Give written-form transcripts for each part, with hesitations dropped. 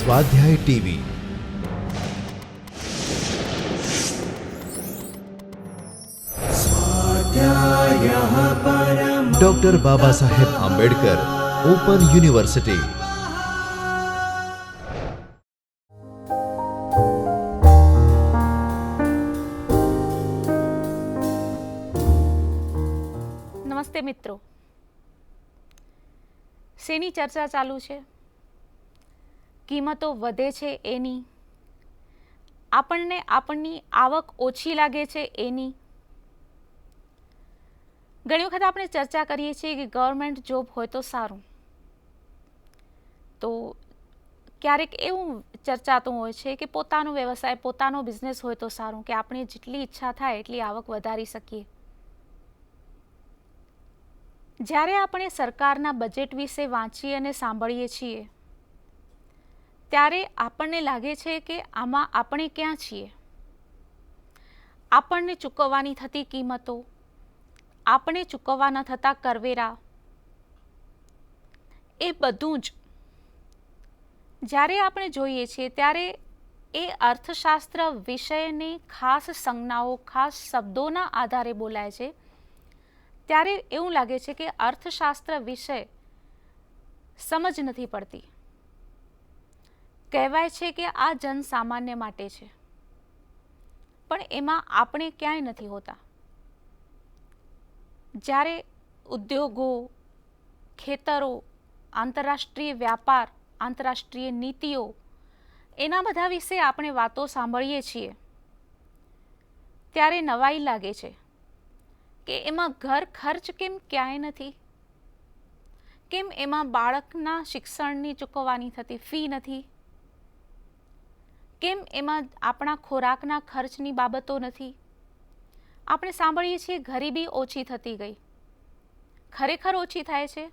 स्वाध्याय TV. Doctor Baba Saheb Ambedkar open university. નમસ્તે મિત્રો, શેની ચર્ચા ચાલુ છે? કિંમતો વધે છે એની, આપણને આપણી આવક ઓછી લાગે છે એની. ઘણી વખત આપણે ચર્ચા કરીએ છીએ કે ગવર્મેન્ટ જોબ હોય તો સારું. તો ક્યારેક એવું ચર્ચાતું હોય છે કે પોતાનો વ્યવસાય, પોતાનો બિઝનેસ હોય તો સારું, કે આપણે જેટલી ઈચ્છા થાય એટલી આવક વધારી શકીએ. જ્યારે આપણે સરકારના બજેટ વિશે વાંચીએ અને સાંભળીએ છીએ ત્યારે આપણને લાગે છે કે આમાં આપણે ક્યાં છીએ. આપણને ચૂકવવાની થતી કિંમતો, આપણે ચૂકવવા ન થતા કરવેરા, એ બધું જ જ્યારે આપણે જોઈએ છીએ ત્યારે એ અર્થશાસ્ત્ર વિષયની ખાસ સંજ્ઞાઓ, ખાસ શબ્દોના આધારે બોલાય છે. ત્યારે એવું લાગે છે કે અર્થશાસ્ત્ર વિષય સમજ નથી પડતી. કહેવાય છે કે આ જનસામાન્ય માટે છે, પણ એમાં આપણે ક્યાંય નથી હોતા. જ્યારે ઉદ્યોગો, ખેતરો, આંતરરાષ્ટ્રીય વ્યાપાર, આંતરરાષ્ટ્રીય નીતિઓ, એના બધા વિશે આપણે વાતો સાંભળીએ છીએ ત્યારે નવાઈ લાગે છે કે એમાં ઘર ખર્ચ કેમ ક્યાંય નથી? કેમ એમાં બાળકના શિક્ષણની ચૂકવવાની થતી ફી નથી? કેમ એમાં આપણા ખોરાકના ખર્ચની બાબતો નથી? આપણે સાંભળીએ છીએ ગરીબી ઓછી થતી ગઈ. ખરેખર ઓછી થાય છે?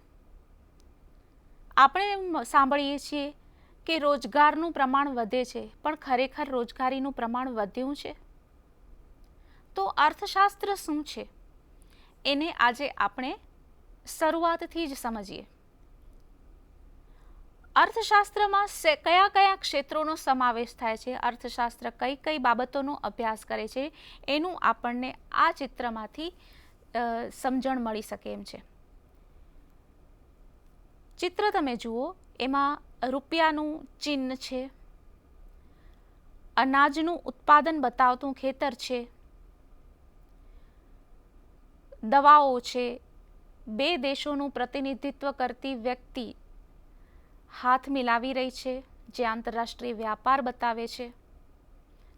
આપણે સાંભળીએ છીએ કે રોજગારનું પ્રમાણ વધે છે, પણ ખરેખર રોજગારીનું પ્રમાણ વધ્યું છે? તો અર્થશાસ્ત્ર શું છે એને આજે આપણે શરૂઆતથી જ સમજીએ. અર્થશાસ્ત્રમાં કયા કયા ક્ષેત્રોનો સમાવેશ થાય છે, અર્થશાસ્ત્ર કઈ કઈ બાબતોનો અભ્યાસ કરે છે, એનું આપણને આ ચિત્રમાંથી સમજણ મળી શકે એમ છે. ચિત્ર તમે જુઓ, એમાં રૂપિયાનું ચિહ્ન છે, અનાજનું ઉત્પાદન બતાવતું ખેતર છે, દવાઓ છે, બે દેશોનું પ્રતિનિધિત્વ કરતી વ્યક્તિ હાથ મિલાવી રહી છે, જે આંતરરાષ્ટ્રીય વ્યાપાર બતાવે છે,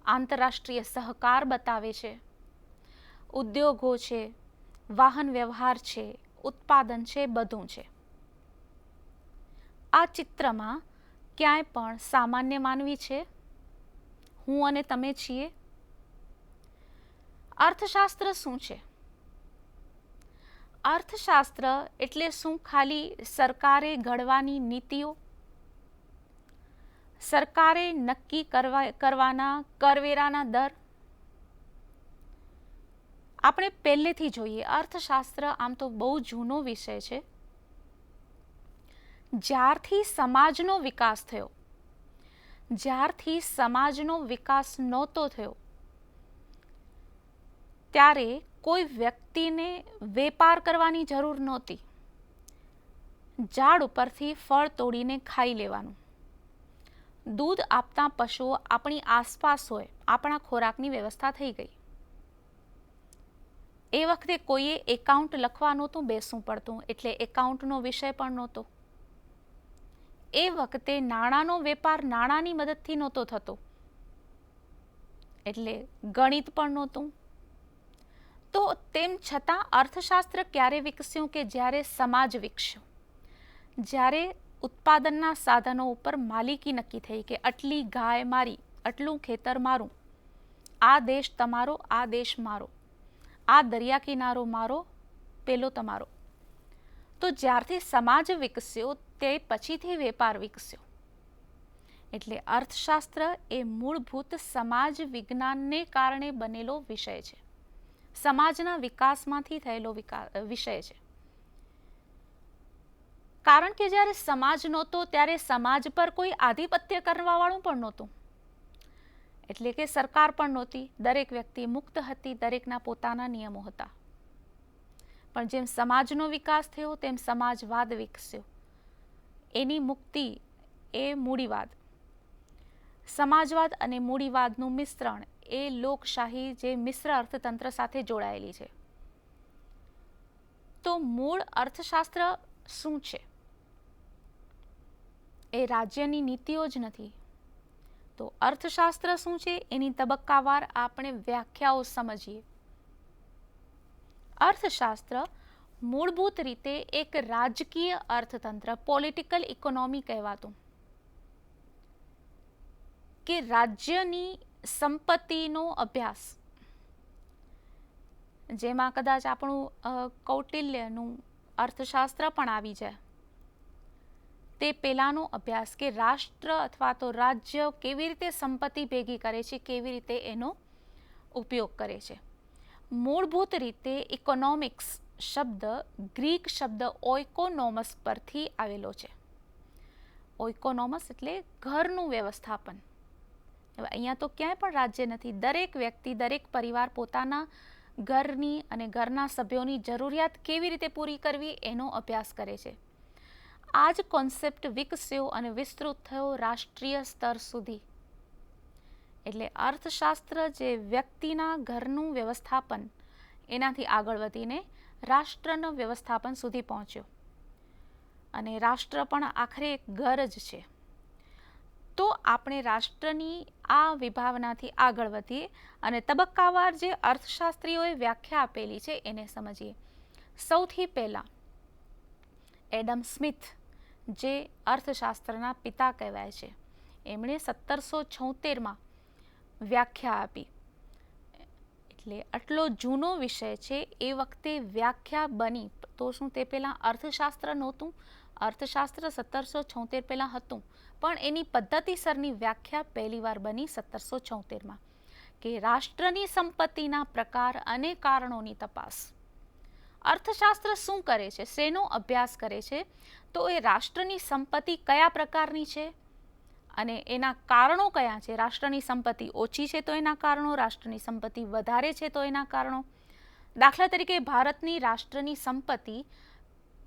આંતરરાષ્ટ્રીય સહકાર બતાવે છે, ઉદ્યોગો છે, વાહન વ્યવહાર છે, ઉત્પાદન છે, બધું છે. આ ચિત્રમાં ક્યાંય પણ સામાન્ય માનવી છે? હું અને તમે છીએ? અર્થશાસ્ત્ર શું છે? અર્થશાસ્ત્ર એટલે શું ખાલી સરકારે ઘડવાની નીતિઓ, સરકારે નક્કી કરવાના કરવેરાના દર? આપણે પહેલેથી જોઈએ, અર્થશાસ્ત્ર આમ તો બહુ જૂનો વિષય છે. જ્યારથી સમાજનો વિકાસ થયો, જ્યારથી સમાજનો વિકાસ નહોતો થયો, ત્યારે કોઈ વ્યક્તિને વેપાર કરવાની જરૂર નહોતી. ઝાડ ઉપરથી ફળ તોડીને ખાઈ લેવાનું. દૂધ આપતા પશુઓ આપણી આસપાસ હોય, આપણા ખોરાકની વ્યવસ્થા થઈ ગઈ. એ વખતે કોઈએ એકાઉન્ટ લખવા નહોતું બેસવું પડતું, એટલે એકાઉન્ટનો વિષય પણ નહોતો. એ વખતે નાણાંનો વેપાર નાણાંની મદદથી નહોતો થતો, એટલે ગણિત પણ નહોતું. તો તેમ છતાં અર્થશાસ્ત્ર ક્યારે વિકસ્યું? કે જ્યારે સમાજ વિકસ્યો, જ્યારે ઉત્પાદનના સાધનો ઉપર માલિકી નક્કી થઈ કે આટલી ગાય મારી, આટલું ખેતર મારું, આ દેશ તમારો, આ દેશ મારો, આ દરિયા કિનારો મારો, પેલો તમારો. તો જ્યારથી સમાજ વિકસ્યો તે પછીથી વેપાર વિકસ્યો. એટલે અર્થશાસ્ત્ર એ મૂળભૂત સમાજ વિજ્ઞાનને કારણે બનેલો વિષય છે, સમાજના વિકાસમાંથી થયેલો વિષય છે. કારણ કે જ્યારે સમાજ નહોતો ત્યારે સમાજ પર કોઈ આધિપત્ય કરવાવાળું પણ નહોતું, એટલે કે સરકાર પણ નહોતી, દરેક વ્યક્તિ મુક્ત હતી, દરેકના પોતાના નિયમો હતા. પણ જેમ સમાજનો વિકાસ થયો તેમ સમાજવાદ વિકસ્યો. એની મુક્તિ એ મૂડીવાદ. સમાજવાદ અને મૂડીવાદનું મિશ્રણ એ લોકશાહી જે મિશ્ર અર્થતંત્ર સાથે જોડાયેલી છે. તો મૂળ અર્થશાસ્ત્ર શું છે? એ રાજ્યની નીતિઓ જ નથી. તો અર્થશાસ્ત્ર શું છે એની તબક્કાવાર આપણે વ્યાખ્યાઓ સમજીએ. અર્થશાસ્ત્ર મૂળભૂત રીતે એક રાજકીય અર્થતંત્ર, પોલિટિકલ ઇકોનોમી કહેવાતું, કે રાજ્યની સંપત્તિનો અભ્યાસ, જેમાં કદાચ આપણું કૌટિલ્યનું અર્થશાસ્ત્ર પણ આવી જાય, તે પેલાનો અભ્યાસ કે રાષ્ટ્ર અથવા તો રાજ્ય કેવી રીતે સંપત્તિ ભેગી કરે છે, કેવી રીતે એનો ઉપયોગ કરે છે. મૂળભૂત રીતે ઇકોનોમિક્સ શબ્દ ગ્રીક શબ્દ ઓઇકોનોમસ પરથી આવેલો છે. ઓઇકોનોમસ એટલે ઘરનું વ્યવસ્થાપન. હવે અહીંયા તો ક્યાંય પણ રાજ્ય નથી. દરેક વ્યક્તિ, દરેક પરિવાર પોતાના ઘરની અને ઘરના સભ્યોની જરૂરિયાત કેવી રીતે પૂરી કરવી એનો અભ્યાસ કરે છે. આ જ કોન્સેપ્ટ વિકસ્યો અને વિસ્તૃત થયો રાષ્ટ્રીય સ્તર સુધી. એટલે અર્થશાસ્ત્ર જે વ્યક્તિના ઘરનું વ્યવસ્થાપન એનાથી આગળ વધીને રાષ્ટ્રના વ્યવસ્થાપન સુધી પહોંચ્યો. અને રાષ્ટ્ર પણ આખરે એક ઘર જ છે. તો આપણે રાષ્ટ્રની આ વિભાવનાથી આગળ વધીએ અને તબક્કાવાર જે અર્થશાસ્ત્રીઓએ વ્યાખ્યા આપેલી છે એને સમજીએ. સૌથી પહેલાં એડમ સ્મિથ, જે અર્થશાસ્ત્રના પિતા કહેવાય છે, એમણે 1776માં વ્યાખ્યા આપી. એટલે આટલો જૂનો વિષય છે, એ વખતે વ્યાખ્યા બની તો શું તે પહેલાં અર્થશાસ્ત્ર નહોતું? અર્થશાસ્ત્ર 1776 પહેલાં હતું, પણ એની પદ્ધતિસરની વ્યાખ્યા પહેલીવાર બની 1776માં, કે રાષ્ટ્રની સંપત્તિના પ્રકાર અને કારણોની તપાસ. અર્થશાસ્ત્ર શું કરે છે, શેનો અભ્યાસ કરે છે? તો એ રાષ્ટ્રની સંપત્તિ કયા પ્રકારની છે અને એના કારણો કયા છે. રાષ્ટ્રની સંપત્તિ ઓછી છે તો એના કારણો, રાષ્ટ્રની સંપત્તિ વધારે છે તો એના કારણો. દાખલા તરીકે ભારતની રાષ્ટ્રની સંપત્તિ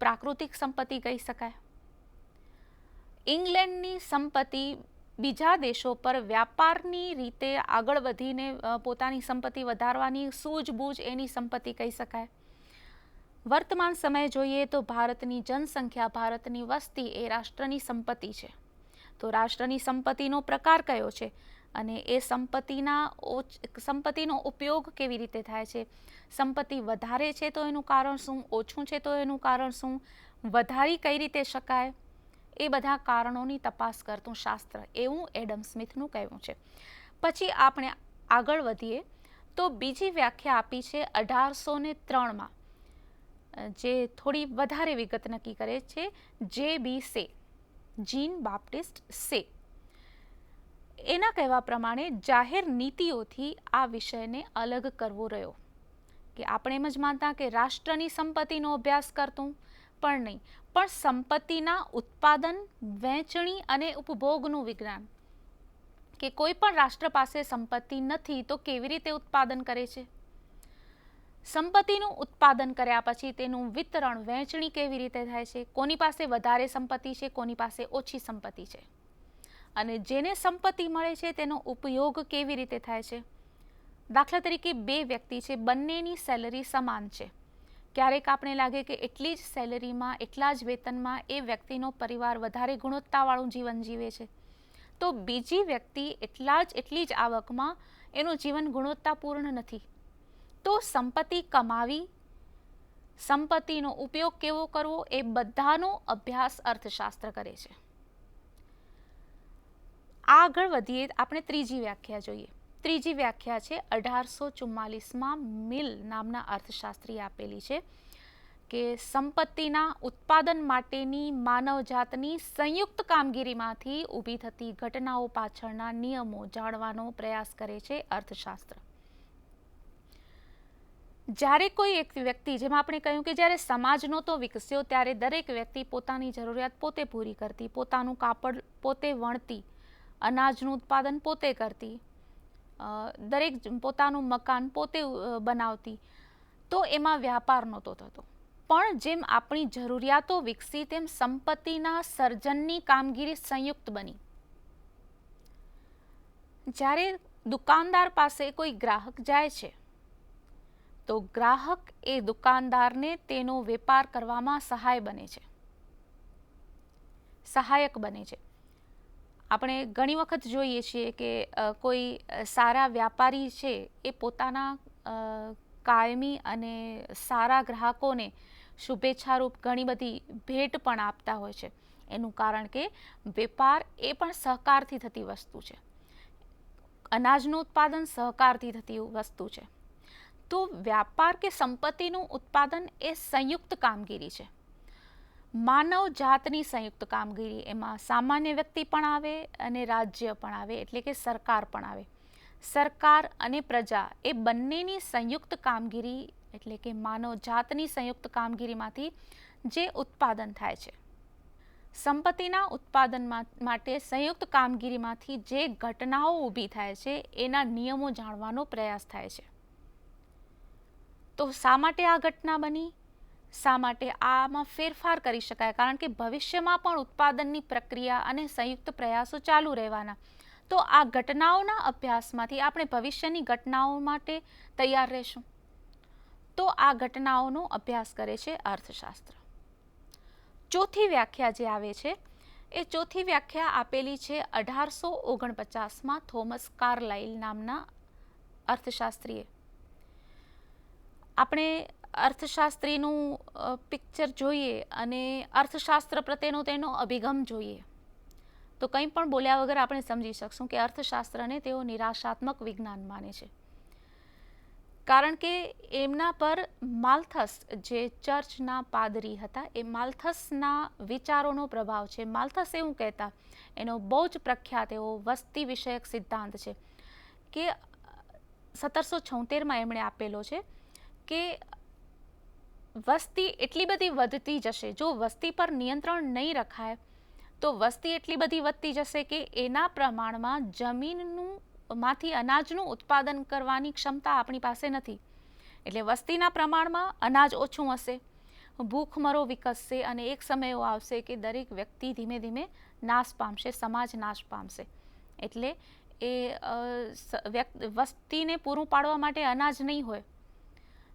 પ્રાકૃતિક સંપત્તિ કહી શકાય. ઇંગ્લેન્ડની સંપત્તિ બીજા દેશો પર વ્યાપારની રીતે આગળ વધીને પોતાની સંપત્તિ વધારવાની સૂઝબૂઝ એની સંપત્તિ કહી શકાય. વર્તમાન સમયે જોઈએ તો ભારતની જનસંખ્યા, ભારતની વસ્તી એ રાષ્ટ્રની સંપત્તિ છે. તો રાષ્ટ્રની સંપત્તિનો પ્રકાર કયો છે અને એ સંપત્તિનો ઉપયોગ કેવી રીતે થાય છે? સંપત્તિ વધારે છે તો એનું કારણ શું? ઓછું છે તો એનું કારણ શું? વધારી કઈ રીતે શકાય? એ બધા કારણોની તપાસ કરતું શાસ્ત્ર, એવું એડમ સ્મિથનું કહેવું છે. પછી આપણે આગળ વધીએ તો બીજી વ્યાખ્યા આપી છે 1803માં, જે થોડી વધારે વિગત નક્કી કરે છે, જે.બી. સે, જીન બાપ્ટિસ્ટ સે. એના કહેવા પ્રમાણે જાહેર નીતિઓથી આ વિષયને અલગ કરવો રહ્યો. કે આપણે એમ જ માનતા કે રાષ્ટ્રની સંપત્તિનો અભ્યાસ કરતું, પણ નહીં, પણ સંપત્તિના ઉત્પાદન, વહેંચણી અને ઉપભોગનું વિજ્ઞાન. કે કોઈ પણ રાષ્ટ્ર પાસે સંપત્તિ નથી તો કેવી રીતે ઉત્પાદન કરે છે? સંપત્તિનું ઉત્પાદન કર્યા પછી તેનું વિતરણ, વહેંચણી કેવી રીતે થાય છે? કોની પાસે વધારે સંપત્તિ છે, કોની પાસે ઓછી સંપત્તિ છે? અને જેને સંપત્તિ મળે છે તેનો ઉપયોગ કેવી રીતે થાય છે? દાખલા તરીકે બે વ્યક્તિ છે, બંનેની સેલરી સમાન છે. ક્યારેક આપણે લાગે કે એટલી જ સેલરીમાં, એટલા જ વેતનમાં એ વ્યક્તિનો પરિવાર વધારે ગુણવત્તાવાળું જીવન જીવે છે, તો બીજી વ્યક્તિ એટલી જ આવકમાં એનું જીવન ગુણવત્તાપૂર્ણ નથી. તો સંપત્તિ કમાવી, સંપત્તિનો ઉપયોગ કેવો કરવો, એ બધાનો અભ્યાસ અર્થશાસ્ત્ર કરે છે. આગળ વધીએ, આપણે ત્રીજી વ્યાખ્યા જોઈએ. ત્રીજી વ્યાખ્યા છે 1844માં મિલ નામના અર્થશાસ્ત્રીએ આપેલી છે, કે સંપત્તિના ઉત્પાદન માટેની માનવજાતની સંયુક્ત કામગીરીમાંથી ઊભી થતી ઘટનાઓ પાછળના નિયમો જાણવાનો પ્રયાસ કરે છે અર્થશાસ્ત્ર. જ્યારે કોઈ એક વ્યક્તિ, જેમ આપણે કહ્યું કે જ્યારે સમાજ નહોતો વિકસ્યો ત્યારે દરેક વ્યક્તિ પોતાની જરૂરિયાત પોતે પૂરી કરતી, પોતાનું કાપડ પોતે વણતી, અનાજનું ઉત્પાદન પોતે કરતી, દરેક પોતાનું મકાન પોતે બનાવતી, તો એમાં વ્યાપાર નહોતો થતો. પણ જેમ આપણી જરૂરિયાતો વિકસી તેમ સંપત્તિના સર્જનની કામગીરી સંયુક્ત બની. જ્યારે દુકાનદાર પાસે કોઈ ગ્રાહક જાય છે તો ગ્રાહક એ દુકાનદારને તેનો વેપાર કરવામાં સહાયક બને છે. આપણે ઘણી વખત જોઈએ છીએ કે કોઈ સારા વ્યાપારી છે એ પોતાના કાયમી અને સારા ગ્રાહકોને શુભેચ્છારૂપ ઘણી બધી ભેટ પણ આપતા હોય છે. એનું કારણ કે વેપાર એ પણ સહકારથી થતી વસ્તુ છે. અનાજનું ઉત્પાદન સહકારથી થતી વસ્તુ છે. તો વ્યાપાર કે સંપત્તિનું ઉત્પાદન એ સંયુક્ત કામગીરી છે, માનવ જાતની સંયુક્ત કામગીરી. એમાં સામાન્ય વ્યક્તિ પણ આવે અને રાજ્ય પણ આવે, એટલે કે સરકાર પણ આવે. સરકાર અને પ્રજા એ બંનેની સંયુક્ત કામગીરી, એટલે કે માનવ જાતની સંયુક્ત કામગીરીમાંથી જે ઉત્પાદન થાય છે. સંપત્તિના ઉત્પાદન માટે સંયુક્ત કામગીરીમાંથી જે ઘટનાઓ ઊભી થાય છે એના નિયમો જાણવાનો પ્રયાસ થાય છે. તો શા માટે આ ઘટના બની, શા માટે આમાં ફેરફાર કરી શકાય, કારણ કે ભવિષ્યમાં પણ ઉત્પાદનની પ્રક્રિયા અને સંયુક્ત પ્રયાસો ચાલુ રહેવાના. તો આ ઘટનાઓના અભ્યાસમાંથી આપણે ભવિષ્યની ઘટનાઓ માટે તૈયાર રહેશું. તો આ ઘટનાઓનો અભ્યાસ કરે છે અર્થશાસ્ત્ર. ચોથી વ્યાખ્યા જે આવે છે એ ચોથી વ્યાખ્યા આપેલી છે 1849માં થોમસ કાર્લાઇલ નામના અર્થશાસ્ત્રીએ. આપણે અર્થશાસ્ત્રીનું પિક્ચર જોઈએ અને અર્થશાસ્ત્ર પ્રત્યેનો તેનો અભિગમ જોઈએ તો કંઈ પણ બોલ્યા વગર આપણે સમજી શકશું કે અર્થશાસ્ત્રને તેઓ નિરાશાત્મક વિજ્ઞાન માને છે. કારણ કે એમના પર માલ્થસ, જે ચર્ચના પાદરી હતા, એ માલ્થસના વિચારોનો પ્રભાવ છે. માલ્થસ એવું કહેતા, એનો બહુ જ પ્રખ્યાત એવો વસ્તી વિષયક સિદ્ધાંત છે કે 1776માં એમણે આપેલો છે કે વસ્તી એટલી બધી વધતી જશે, જો વસ્તી પર નિયંત્રણ નહીં રખાય તો વસ્તી એટલી બધી વધતી જશે કે એના પ્રમાણમાં જમીનનું માંથી અનાજનું ઉત્પાદન કરવાની ક્ષમતા આપણી પાસે નથી. એટલે વસ્તીના પ્રમાણમાં અનાજ ઓછું હશે, ભૂખમરો વિકસશે અને એક સમય એવો આવશે કે દરેક વ્યક્તિ ધીમે ધીમે નાશ પામશે, સમાજ નાશ પામશે. એટલે એ વસ્તીને પૂરું પાડવા માટે અનાજ નહીં હોય,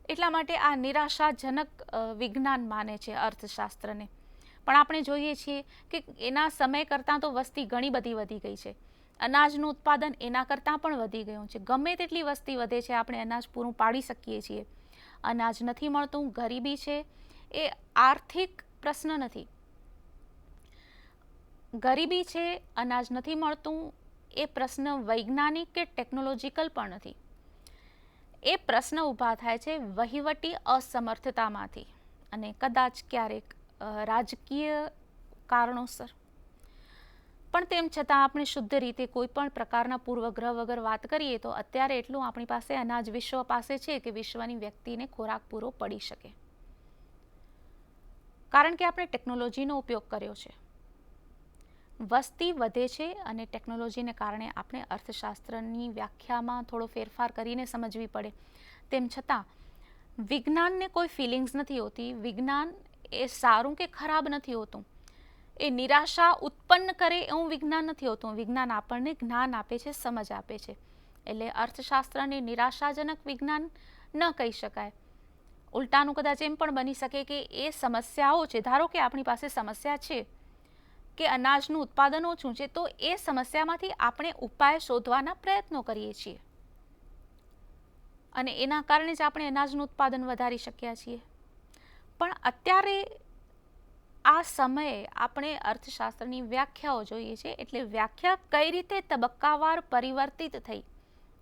એટલા માટે આ નિરાશાજનક વિજ્ઞાન માને છે અર્થશાસ્ત્રને. પણ આપણે જોઈએ છીએ કે એના સમય કરતાં તો વસ્તી ઘણી બધી વધી ગઈ છે, અનાજનું ઉત્પાદન એના કરતાં પણ વધી ગયું છે. ગમે તેટલી વસ્તી વધે છે, આપણે અનાજ પૂરું પાડી શકીએ છીએ. અનાજ નથી મળતું, ગરીબી છે, એ આર્થિક પ્રશ્ન નથી. ગરીબી છે, અનાજ નથી મળતું, એ પ્રશ્ન વૈજ્ઞાનિક કે ટેકનોલોજીકલ પણ નથી. એ પ્રશ્ન ઊભા થાય છે વહીવટી અસમર્થતામાંથી અને કદાચ ક્યારેક રાજકીય કારણોસર. પણ તેમ છતાં આપણે શુદ્ધ રીતે કોઈ પણ પ્રકારના પૂર્વગ્રહ વગર વાત કરીએ તો અત્યારે એટલું આપણી પાસે અનાજ વિશ્વ પાસે છે કે વિશ્વની વ્યક્તિને ખોરાક પૂરો પડી શકે, કારણ કે આપણે ટેકનોલોજીનો ઉપયોગ કર્યો છે. વસ્તી વધે છે અને ટેકનોલોજીને કારણે આપણે અર્થશાસ્ત્રની વ્યાખ્યામાં થોડો ફેરફાર કરીને સમજવી પડે. તેમ છતાં વિજ્ઞાનને કોઈ ફિલિંગ્સ નથી હોતી. વિજ્ઞાન એ સારું કે ખરાબ નથી હોતું, એ નિરાશા ઉત્પન્ન કરે એવું વિજ્ઞાન નથી હોતું. વિજ્ઞાન આપણને જ્ઞાન આપે છે, સમજ આપે છે. એટલે અર્થશાસ્ત્રને નિરાશાજનક વિજ્ઞાન ન કહી શકાય. ઉલટાનું કદાચ એમ પણ બની શકે કે એ સમસ્યાઓ છે, ધારો કે આપણી પાસે સમસ્યા છે કે અનાજનું ઉત્પાદન ઓછું છે, તો એ સમસ્યામાંથી આપણે ઉપાય શોધવાના પ્રયત્નો કરીએ છીએ અને એના કારણે જ આપણે અનાજનું ઉત્પાદન વધારી શક્યા છીએ. પણ અત્યારે આ સમયે આપણે અર્થશાસ્ત્રની વ્યાખ્યાઓ જોઈએ છે, એટલે વ્યાખ્યા કઈ રીતે તબક્કાવાર પરિવર્તિત થઈ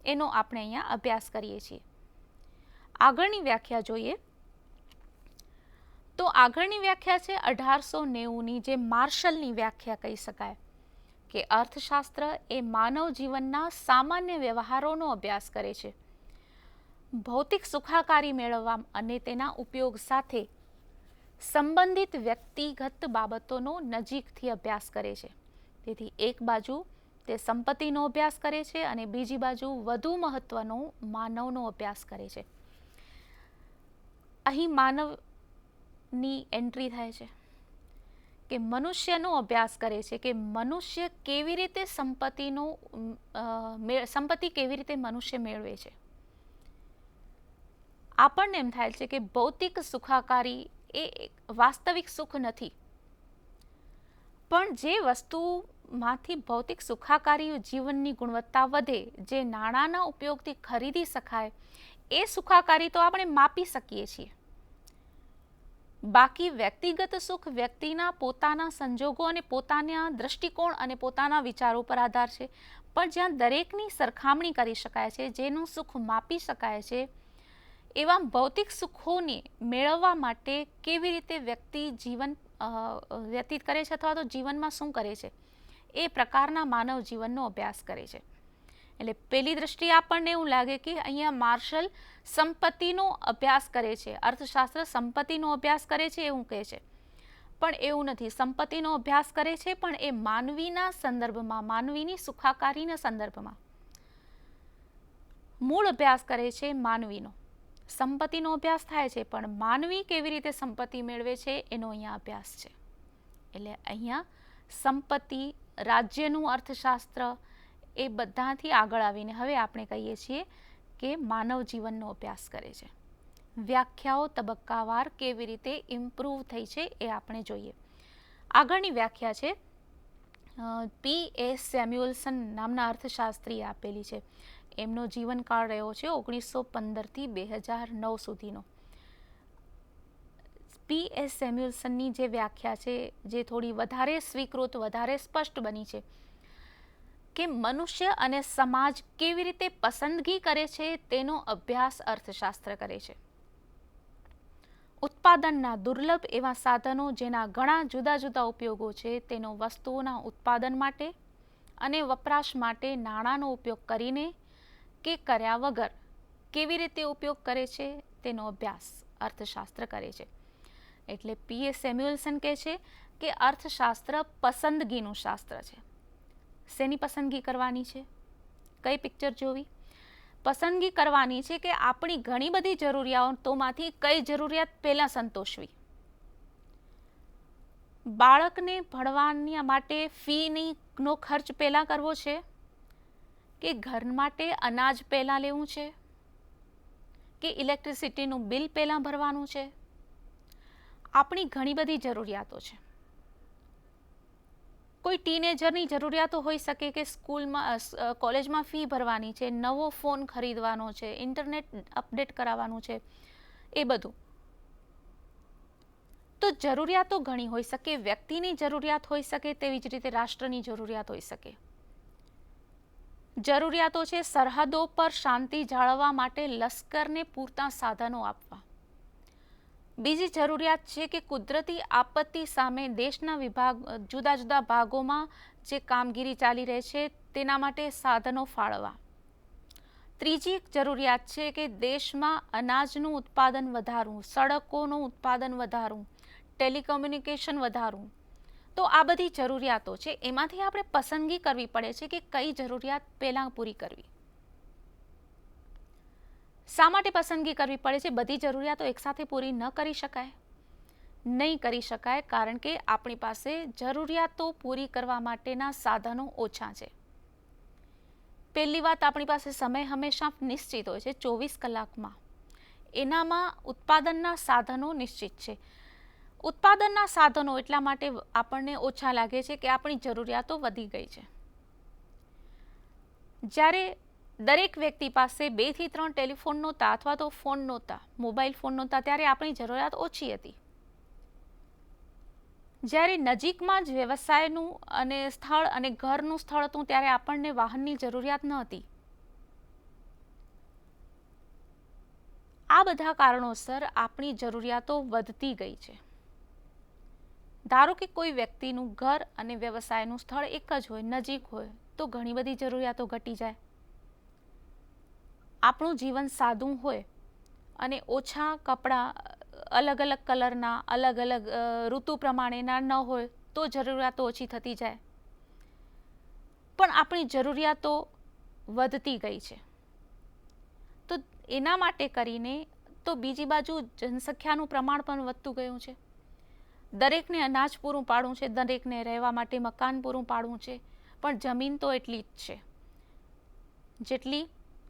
એનો આપણે અહીંયા અભ્યાસ કરીએ છીએ. આગળની વ્યાખ્યા જોઈએ તો આગળની વ્યાખ્યા છે 1890ની, જે માર્શલની વ્યાખ્યા કહી શકાય કે અર્થશાસ્ત્ર એ માનવ જીવનના સામાન્ય વ્યવહારોનો અભ્યાસ કરે છે. ભૌતિક સુખાકારી મેળવવા અને તેના ઉપયોગ સાથે સંબંધિત વ્યક્તિગત બાબતોનો નજીકથી અભ્યાસ કરે છે. તેથી એક બાજુ તે સંપત્તિનો અભ્યાસ કરે છે અને બીજી બાજુ વધુ મહત્વનો માનવનો અભ્યાસ કરે છે. અહીં માનવની એન્ટ્રી થાય છે કે મનુષ્યનો અભ્યાસ કરે છે કે મનુષ્ય કેવી રીતે સંપત્તિ કેવી રીતે મનુષ્ય મેળવે છે. આપણને એમ થાય છે કે ભૌતિક સુખાકારી એ વાસ્તવિક સુખ નથી, પણ જે વસ્તુમાંથી ભૌતિક સુખાકારી જીવનની ગુણવત્તા વધે, જે નાણાંના ઉપયોગથી ખરીદી શકાય, એ સુખાકારી તો આપણે માપી શકીએ છીએ. બાકી વ્યક્તિગત સુખ વ્યક્તિના પોતાના સંજોગો અને પોતાના દ્રષ્ટિકોણ અને પોતાના વિચારો પર આધાર છે. પણ જ્યાં દરેકની સરખામણી કરી શકાય છે, જેનું સુખ માપી શકાય છે, એવા ભૌતિક સુખોને મેળવવા માટે કેવી રીતે વ્યક્તિ જીવન વ્યતીત કરે છે અથવા તો જીવનમાં શું કરે છે, એ પ્રકારના માનવ જીવનનો અભ્યાસ કરે છે. એટલે પહેલી દ્રષ્ટિએ આપણને એવું લાગે કે અહીંયા માર્શલ સંપત્તિનો અભ્યાસ કરે છે, અર્થશાસ્ત્ર સંપત્તિનો અભ્યાસ કરે છે એવું કહે છે, પણ એવું નથી. સંપત્તિનો અભ્યાસ કરે છે પણ એ માનવીના સંદર્ભમાં, માનવીની સુખાકારીના સંદર્ભમાં. મૂળ અભ્યાસ કરે છે માનવીનો. સંપત્તિનો અભ્યાસ થાય છે પણ માનવી કેવી રીતે સંપત્તિ મેળવે છે એનો અહીંયા અભ્યાસ છે. એટલે અહીંયા સંપત્તિ, રાજ્યનું અર્થશાસ્ત્ર, એ બધાથી આગળ આવીને હવે આપણે કહીએ છીએ કે માનવ જીવનનો અભ્યાસ કરે છે. વ્યાખ્યાઓ તબક્કાવાર કેવી રીતે ઇમ્પ્રૂવ થઈ છે એ આપણે જોઈએ. આગળની વ્યાખ્યા છે P.A. સેમ્યુઅલ્સન નામના અર્થશાસ્ત્રીએ આપેલી છે. એમનો જીવનકાળ રહ્યો છે 1915થી 2009 સુધીનો. P.A. સેમ્યુઅલ્સનની જે વ્યાખ્યા છે, જે થોડી વધારે સ્વીકૃત, વધારે સ્પષ્ટ બની છે કે મનુષ્ય અને સમાજ કેવી રીતે પસંદગી કરે છે તેનો અભ્યાસ અર્થશાસ્ત્ર કરે છે. ઉત્પાદનના દુર્લભ એવા સાધનો જેના ઘણા જુદા જુદા ઉપયોગો છે, તેનો વસ્તુઓના ઉત્પાદન માટે અને વપરાશ માટે નાણાંનો ઉપયોગ કરીને કે કર્યા વગર કેવી રીતે ઉપયોગ કરે છે તેનો અભ્યાસ અર્થશાસ્ત્ર કરે છે. એટલે P.A. સેમ્યુઅલ્સન કહે છે કે અર્થશાસ્ત્ર પસંદગીનું શાસ્ત્ર છે. શેની પસંદગી કરવાની છે? કઈ પિક્ચર જોવી? પસંદગી કરવાની છે કે આપણી ઘણી બધી જરૂરિયાતોમાંથી કઈ જરૂરિયાત પહેલાં સંતોષવી. બાળકને ભણવાની માટે ફીનો ખર્ચ પહેલાં કરવો છે કે ઘર માટે અનાજ પહેલાં લેવું છે કે ઇલેક્ટ્રિસિટીનું બિલ પહેલાં ભરવાનું છે? આપણી ઘણી બધી જરૂરિયાતો છે. કોઈ ટીનેજરની જરૂરિયાતો હોઈ શકે કે સ્કૂલમાં, કોલેજમાં ફી ભરવાની છે, નવો ફોન ખરીદવાનો છે, ઇન્ટરનેટ અપડેટ કરાવવાનું છે, એ બધું. તો જરૂરિયાતો ઘણી હોઈ શકે. વ્યક્તિની જરૂરિયાત હોઈ શકે, તેવી જ રીતે રાષ્ટ્રની જરૂરિયાત હોઈ શકે. જરૂરિયાતો છે સરહદો પર શાંતિ જાળવવા માટે લશ્કરને પૂરતા સાધનો આપવા. બીજી જરૂરિયાત છે કે કુદરતી આપત્તિ સામે દેશના જુદા જુદા ભાગોમાં જે કામગીરી ચાલી રહી છે તેના માટે સાધનો ફાળવવા. ત્રીજી જરૂરિયાત છે કે દેશમાં અનાજનું ઉત્પાદન વધારવું, સડકોનું ઉત્પાદન વધારવું, ટેલિકોમ્યુનિકેશન વધારવું. તો આ બધી જરૂરિયાતો છે, એમાંથી આપણે પસંદગી કરવી પડે છે કે કઈ જરૂરિયાત પહેલાં પૂરી કરવી. શા માટે પસંદગી કરવી પડે છે? બધી જરૂરિયાતો એકસાથે પૂરી ન કરી શકાય. નહીં કરી શકાય કારણ કે આપણી પાસે જરૂરિયાતો પૂરી કરવા માટેના સાધનો ઓછા છે. પહેલી વાત, આપણી પાસે સમય હંમેશા નિશ્ચિત હોય છે, 24 કલાકમાં. એનામાં ઉત્પાદનના સાધનો નિશ્ચિત છે. ઉત્પાદનના સાધનો એટલા માટે આપણને ઓછા લાગે છે કે આપણી જરૂરિયાતો વધી ગઈ છે. જ્યારે દરેક વ્યક્તિ પાસે 2 થી 3 ટેલિફોન નહોતા અથવા તો ફોન નહોતા, મોબાઈલ ફોન નહોતા, ત્યારે આપણી જરૂરિયાત ઓછી હતી. જ્યારે નજીકમાં જ વ્યવસાયનું અને સ્થળ અને ઘરનું સ્થળ હતું ત્યારે આપણને વાહનની જરૂરિયાત ન હતી. આ બધા કારણોસર આપણી જરૂરિયાતો વધતી ગઈ છે. ધારો કે કોઈ વ્યક્તિનું ઘર અને વ્યવસાયનું સ્થળ એક જ હોય, નજીક હોય, તો ઘણી બધી જરૂરિયાતો ઘટી જાય. આપણું જીવન સાદું હોય અને ઓછા કપડાં અલગ અલગ કલરના, અલગ અલગ ઋતુ પ્રમાણેના ન હોય તો જરૂરિયાતો ઓછી થતી જાય. પણ આપણી જરૂરિયાતો વધતી ગઈ છે. તો એના માટે કરીને તો બીજી બાજુ જનસંખ્યાનું પ્રમાણ પણ વધતું ગયું છે. દરેકને અનાજ પૂરું પાડવું છે, દરેકને રહેવા માટે મકાન પૂરું પાડવું છે, પણ જમીન તો એટલી જ છે જેટલી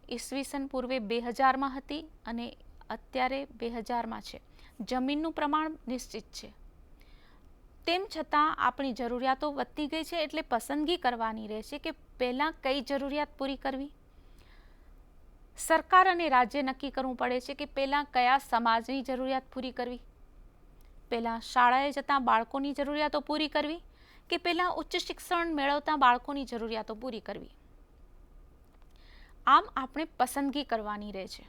ઈસવીસન પૂર્વે 2000માં હતી અને અત્યારે 2000માં છે. જમીનનું પ્રમાણ નિશ્ચિત છે. તેમ છતાં આપણી જરૂરિયાતો વધતી ગઈ છે, એટલે પસંદગી કરવાની રહેશે કે પહેલાં કઈ જરૂરિયાત પૂરી કરવી. સરકાર અને રાજ્ય નક્કી કરવું પડે છે કે પહેલાં કયા સમાજની જરૂરિયાત પૂરી કરવી, પહેલાં શાળાએ જતાં બાળકોની જરૂરિયાતો પૂરી કરવી કે પહેલાં ઉચ્ચ શિક્ષણ મેળવતા બાળકોની જરૂરિયાતો પૂરી કરવી. આમ આપણે પસંદગી કરવાની રહે છે.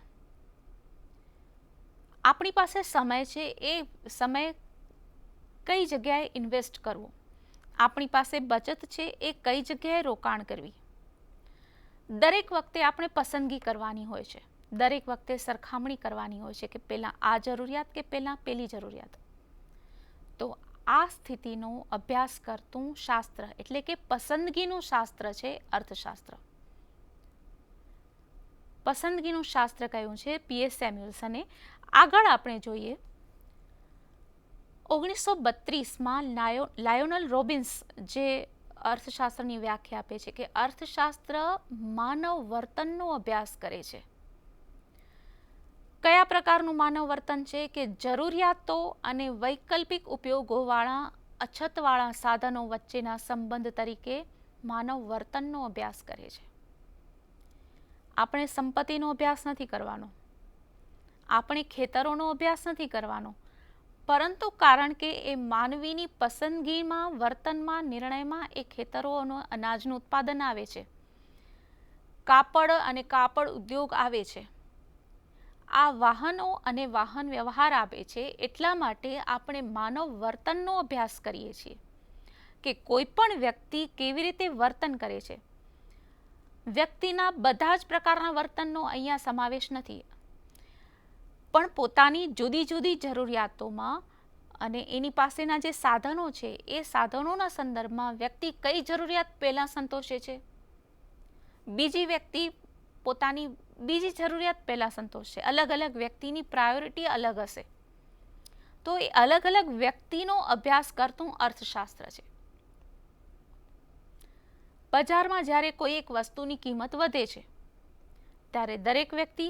આપણી પાસે સમય છે, એ સમય કઈ જગ્યાએ ઇન્વેસ્ટ કરવો, આપણી પાસે બચત છે, એ કઈ જગ્યાએ રોકાણ કરવી. દરેક વખતે આપણે પસંદગી કરવાની હોય છે, દરેક વખતે સરખામણી કરવાની હોય છે કે પહેલાં આ જરૂરિયાત કે પહેલાં પેલી જરૂરિયાત. તો આ સ્થિતિનો અભ્યાસ કરતું શાસ્ત્ર એટલે કે પસંદગીનું શાસ્ત્ર છે અર્થશાસ્ત્ર. પસંદગીનું શાસ્ત્ર કયું છે પીએસ સેમ્યુઅલ્સને. આગળ આપણે જોઈએ 1932માં લાયોનલ રોબિન્સ જે અર્થશાસ્ત્રની વ્યાખ્યા આપે છે કે અર્થશાસ્ત્ર માનવ વર્તનનો અભ્યાસ કરે છે. કયા પ્રકારનું માનવ વર્તન છે કે જરૂરિયાતો અને વૈકલ્પિક ઉપયોગોવાળા અછતવાળા સાધનો વચ્ચેના સંબંધ તરીકે માનવ વર્તનનો અભ્યાસ કરે છે. આપણે સંપત્તિનો અભ્યાસ નથી કરવાનો, આપણે ખેતરોનો અભ્યાસ નથી કરવાનો, પરંતુ કારણ કે એ માનવીની પસંદગીમાં, વર્તનમાં, નિર્ણયમાં એ ખેતરોનો અનાજનું ઉત્પાદન આવે છે, કાપડ અને કાપડ ઉદ્યોગ આવે છે, આ વાહનો અને વાહન વ્યવહાર આપે છે. એટલા માટે આપણે માનવ વર્તનનો અભ્યાસ કરીએ છીએ કે કોઈ પણ વ્યક્તિ કેવી રીતે વર્તન કરે છે. વ્યક્તિના બધા જ પ્રકારના વર્તનનો અહીંયા સમાવેશ નથી, પણ પોતાની જુદી જુદી જરૂરિયાતોમાં અને એની પાસેના જે સાધનો છે એ સાધનોના સંદર્ભમાં વ્યક્તિ કઈ જરૂરિયાત પહેલાં સંતોષે છે, બીજી વ્યક્તિ પોતાની બીજી જરૂરિયાત પહેલાં સંતોષશે. અલગ અલગ વ્યક્તિની પ્રાયોરિટી અલગ હશે. તો એ અલગ અલગ વ્યક્તિનો અભ્યાસ કરતું અર્થશાસ્ત્ર છે. બજારમાં જ્યારે કોઈ એક વસ્તુની કિંમત વધે છે ત્યારે દરેક વ્યક્તિ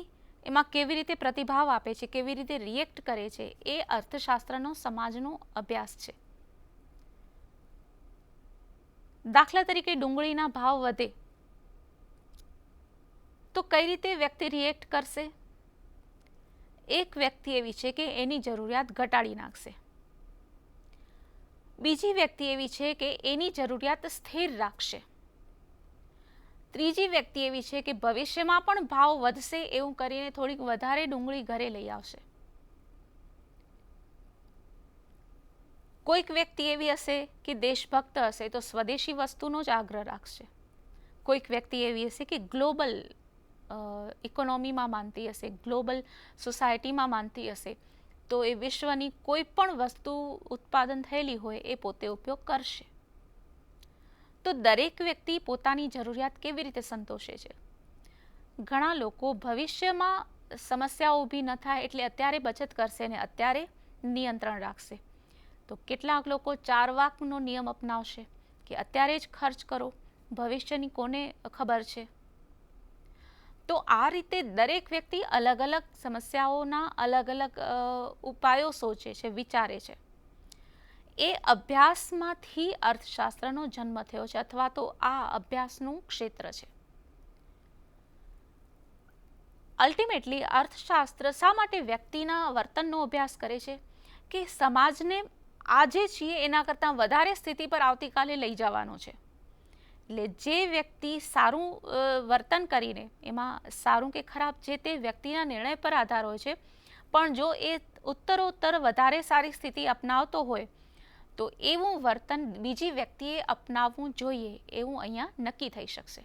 એમાં કેવી રીતે પ્રતિભાવ આપે છે, કેવી રીતે રિએક્ટ કરે છે, એ અર્થશાસ્ત્રનો સમાજનો અભ્યાસ છે. દાખલા તરીકે ડુંગળીના ભાવ વધે તો કઈ રીતે વ્યક્તિ રિએક્ટ કરશે? એક વ્યક્તિ એવી છે કે એની જરૂરિયાત ઘટાડી નાખશે, બીજી વ્યક્તિ એવી છે કે એની જરૂરિયાત સ્થિર રાખશે, ત્રીજી વ્યક્તિ એવી છે કે ભવિષ્યમાં પણ ભાવ વધશે એવું કરીને થોડીક વધારે ડુંગળી ઘરે લઈ આવશે. કોઈક વ્યક્તિ એવી હશે કે દેશભક્ત હશે તો સ્વદેશી વસ્તુનો જ આગ્રહ રાખશે. કોઈક વ્યક્તિ એવી હશે કે ગ્લોબલ ઇકોનોમીમાં માનતી હશે, ગ્લોબલ સોસાયટીમાં માનતી હશે, તો એ વિશ્વની કોઈ પણ વસ્તુ ઉત્પાદન થયેલી હોય એ પોતે ઉપયોગ કરશે. તો દરેક વ્યક્તિ પોતાની જરૂરિયાત કેવી રીતે સંતોષે છે? ઘણા લોકો ભવિષ્યમાં સમસ્યાઓ ઊભી ન થાય એટલે અત્યારે બચત કરશે ને અત્યારે નિયંત્રણ રાખશે. તો કેટલાક લોકો 4 વાકનો નિયમ અપનાવશે કે અત્યારે જ ખર્ચ કરો, ભવિષ્યની કોને ખબર છે. તો આ રીતે દરેક વ્યક્તિ અલગ અલગ સમસ્યાઓના અલગ અલગ ઉપાયો સોચે છે, વિચારે છે. એ અભ્યાસમાંથી અર્થશાસ્ત્રનો જન્મ થયો છે, અથવા તો આ અભ્યાસનું ક્ષેત્ર છે. અલ્ટિમેટલી અર્થશાસ્ત્ર શા માટે વ્યક્તિના વર્તનનો અભ્યાસ કરે છે કે સમાજને આજે છીએ એના કરતાં વધારે સ્થિતિ પર આવતીકાલે લઈ જવાનો છે. એટલે જે વ્યક્તિ સારું વર્તન કરીને, એમાં સારું કે ખરાબ જે તે વ્યક્તિના નિર્ણય પર આધાર હોય છે, પણ જો એ ઉત્તરોત્તર વધારે સારી સ્થિતિ અપનાવતો હોય તો એવું વર્તન બીજી વ્યક્તિએ અપનાવવું જોઈએ એવું અહીંયા નક્કી થઈ શકશે.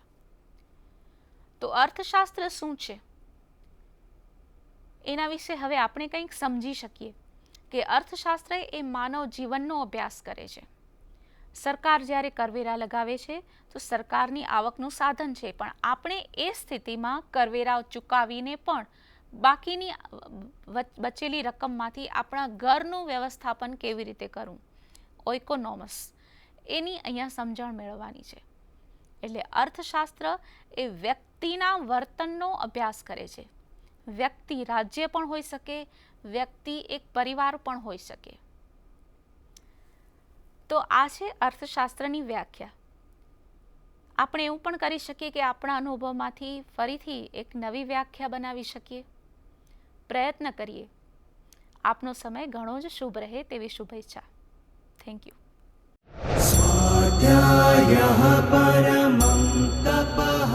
તો અર્થશાસ્ત્ર શું છે? એના વિશે હવે આપણે કંઈક સમજી શકીએ કે અર્થશાસ્ત્ર એ માનવ જીવનનો અભ્યાસ કરે છે. સરકાર જ્યારે કરવેરા લગાવે છે તો સરકારની આવકનું સાધન છે, પણ આપણે એ સ્થિતિમાં કરવેરા ચૂકવીને પણ બાકીની બચેલી રકમમાંથી આપણા ઘરનું વ્યવસ્થાપન કેવી રીતે કરવું, ઓઇકોનોમસ, એની અહીંયા સમજણ મેળવવાની છે. એટલે અર્થશાસ્ત્ર એ વ્યક્તિના વર્તનનો અભ્યાસ કરે છે. વ્યક્તિ રાજ્ય પણ હોઈ શકે, વ્યક્તિ એક પરિવાર પણ હોઈ શકે. તો આ છે અર્થશાસ્ત્રની વ્યાખ્યા. આપણે એવું પણ કરી શકીએ કે આપણા અનુભવમાંથી ફરીથી એક નવી વ્યાખ્યા બનાવી શકીએ. પ્રયત્ન કરીએ. આપનો સમય ઘણો જ શુભ રહે તેવી શુભેચ્છા. Thank you. स्वाध्यायः परमं तपः.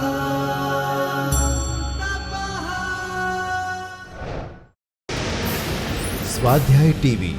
સ્વાધ્યાય ટીવી